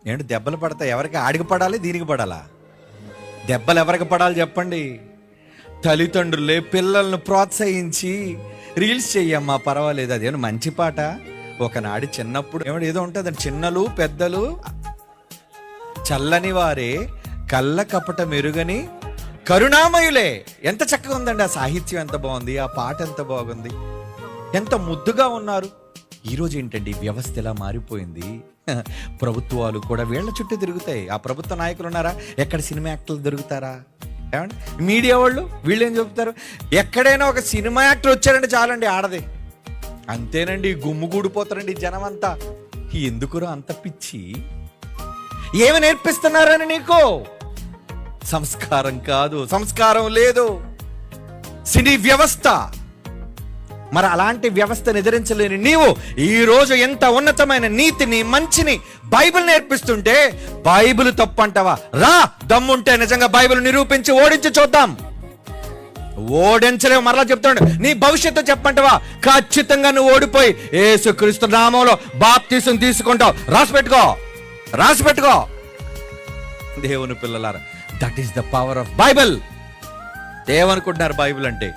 ఏంటి దెబ్బలు పడతాయి? ఎవరికి? ఆడికి పడాలి, దీనికి పడాలా? దెబ్బలు ఎవరికి పడాలి చెప్పండి? తల్లిదండ్రులే పిల్లలను ప్రోత్సహించి రీల్స్ చెయ్యమ్మా పర్వాలేదు, అదేమో మంచి పాట. ఒకనాడు చిన్నప్పుడు ఏదో ఉంటుంది, చిన్నలు పెద్దలు చల్లని వారే కళ్ళ కపట మెరుగని కరుణామయులే. ఎంత చక్కగా ఉందండి ఆ సాహిత్యం, ఎంత బాగుంది, ఆ పాట ఎంత బాగుంది, ఎంత ముద్దుగా ఉన్నారు. ఈరోజు ఏంటండి వ్యవస్థ ఎలా మారిపోయింది. ప్రభుత్వాలు కూడా వీళ్ళ చుట్టూ తిరుగుతాయి. ఆ ప్రభుత్వ నాయకులు ఉన్నారా? ఎక్కడ సినిమా యాక్టర్లు దొరుకుతారా? ఏమండి మీడియా వాళ్ళు వీళ్ళు ఏం చెబుతారు? ఎక్కడైనా ఒక సినిమా యాక్టర్ వచ్చారంటే చాలండి ఆడదే, అంతేనండి గుమ్ము గూడిపోతారండి జనం అంతా. ఎందుకురా అంత పిచ్చి? ఏమి నేర్పిస్తున్నారని నీకు? సంస్కారం కాదు, సంస్కారం లేదు, సినీ వ్యవస్థ. మరి అలాంటి వ్యవస్థను ఎదిరించలేని నీవు ఈరోజు ఎంత ఉన్నతమైన నీతిని మంచిని బైబిల్ నేర్పిస్తుంటే బైబిల్ తప్పు అంటావా? రా, దమ్ముంటే నిజంగా బైబిల్ నిరూపించి ఓడించి చూద్దాం. ఓడించలేవు. మరలా చెప్తాడు, నీ భవిష్యత్తు చెప్పంటావా? ఖచ్చితంగా నువ్వు ఓడిపోయి యేసుక్రీస్తు నామంలో బాప్తీసం తీసుకుంటావు. రాసి పెట్టుకో దేవుని పిల్లలారా. That is the power of Bible. ఏమనుకుంటున్నారు బైబిల్ అంటే?